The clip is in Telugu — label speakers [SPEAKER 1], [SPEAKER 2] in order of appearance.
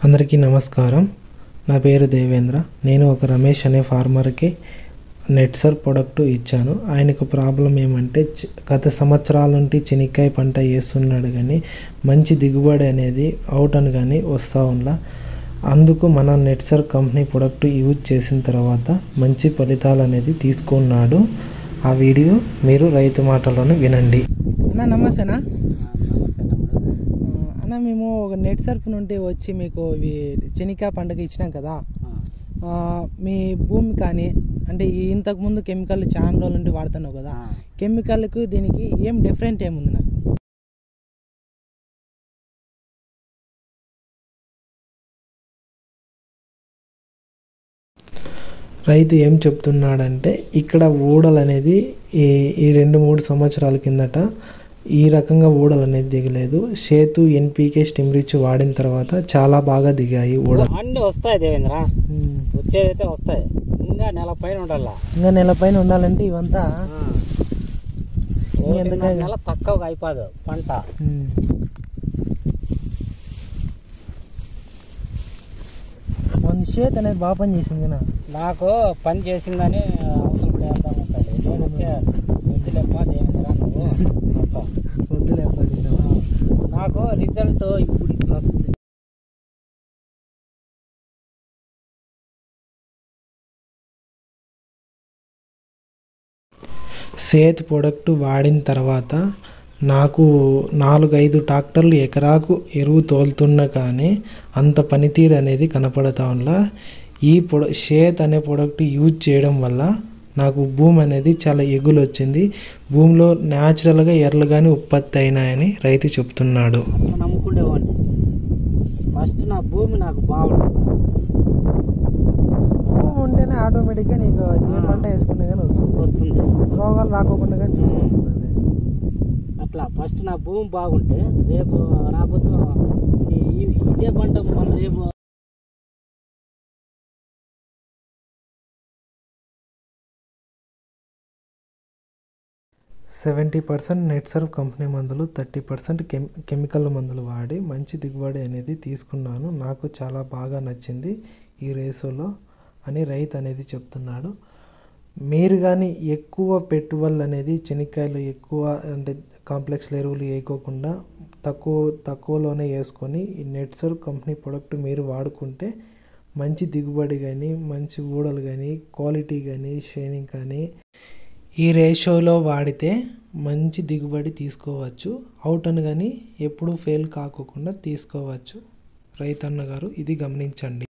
[SPEAKER 1] అందరికీ నమస్కారం. నా పేరు దేవేంద్ర. నేను ఒక రమేష్ అనే ఫార్మర్కి నెట్సర్ ప్రొడక్ట్ ఇచ్చాను. ఆయనకు ప్రాబ్లం ఏమంటే గత సంవత్సరాల నుండి చెనిక్కాయ పంట వేస్తున్నాడు కానీ మంచి దిగుబడి అనేది అవుట్ అని కానీ వస్తూ ఉండ. అందుకు మన నెట్సర్ కంపెనీ ప్రొడక్ట్ యూజ్ చేసిన తర్వాత మంచి ఫలితాలు అనేది తీసుకున్నాడు. ఆ వీడియో మీరు రైతు మాటలను వినండి.
[SPEAKER 2] అన్న నమస్తేనా. అన్న మేము ఒక నెట్ సర్ఫ్ నుండి వచ్చి మీకు ఇవి చెనిక్కాయ పంటకి ఇచ్చినాం కదా, మీ భూమి కానీ అంటే ఇంతకుముందు కెమికల్ చాలా రోజుల నుండి వాడుతున్నావు కదా, కెమికల్కు దీనికి ఏం డిఫరెంట్ ఏముంది?
[SPEAKER 1] రైతు ఏం చెప్తున్నాడంటే ఇక్కడ ఊడలు అనేది ఈ 2-3 సంవత్సరాల కిందట ఈ రకంగా ఊడలు అనేది దిగలేదు. సేతు ఎన్పీకే స్టిమ్రిచ్ వాడిన తర్వాత చాలా బాగా దిగాయి ఊడలు.
[SPEAKER 2] అన్నీ వస్తాయి దేవేంద్ర, వచ్చేదైతే వస్తాయి. ఇంకా నెల పైన ఉండాలంటే ఇవంతా నెల తక్కువగా అయిపోదు పంట. మన చేతి అనేది బాగా పని చేసింది. నాకు పని చేసిందని అవసరం కూడా వెళ్తా ఉంటాడు. నేనైతే వద్దులేప్ప దేవేంద్ర, నువ్వు వద్దులేప్ప, నాకు రిజల్ట్ ఇప్పుడు వస్తుంది.
[SPEAKER 1] సేత్ ప్రొడక్ట్ వాడిన తర్వాత నాకు 4-5 ట్రాక్టర్లు ఎకరాకు ఎరువు తోలుతున్నా కానీ అంత పనితీరు అనేది కనపడతా ఉండ. ఈ సేత్ అనే ప్రొడక్ట్ యూజ్ చేయడం వల్ల నాకు భూమి అనేది చాలా ఎగులు వచ్చింది. భూమిలో న్యాచురల్గా ఎర్రలు కానీ ఉత్పత్తి అయినాయని రైతు చెప్తున్నాడు.
[SPEAKER 2] నమ్ముకునేవాడిని. ఫస్ట్ నా భూమి నాకు బాగుంటుంది. భూమి ఉంటేనే ఆటోమేటిక్గా నీకు ఏ పంట వేసుకుంటే కానీ వస్తుంది, రోగాలు రాకోకుండా కానీ చూసుకుంటుంది. అట్లా ఫస్ట్ నా భూమి బాగుంటే రేపు రాబోతు ఇదే పంట మళ్ళీ రేపు
[SPEAKER 1] 70% నెట్సర్ఫ్ కంపెనీ మందులు, 30% కెమికల్ మందులు వాడి మంచి దిగుబడి అనేది తీసుకున్నాను. నాకు చాలా బాగా నచ్చింది ఈ రేసులో అని రైతు అనేది చెప్తున్నాడు. మీరు కానీ ఎక్కువ పెట్టుబడులు అనేది చెనిక్కాయలు ఎక్కువ అంటే కాంప్లెక్స్ ఎరువులు వేయకోకుండా తక్కువలోనే వేసుకొని ఈ నెట్సర్ఫ్ కంపెనీ ప్రొడక్ట్ మీరు వాడుకుంటే మంచి దిగుబడి కానీ మంచి ఊడలు కానీ క్వాలిటీ కానీ షైనింగ్ కానీ ఈ రేషియోలో వాడితే మంచి దిగుబడి తీసుకోవచ్చు. అవుట్ అని కానీ ఎప్పుడూ ఫెయిల్ కాకోకుండా తీసుకోవచ్చు. రైతన్న గారు ఇది గమనించండి.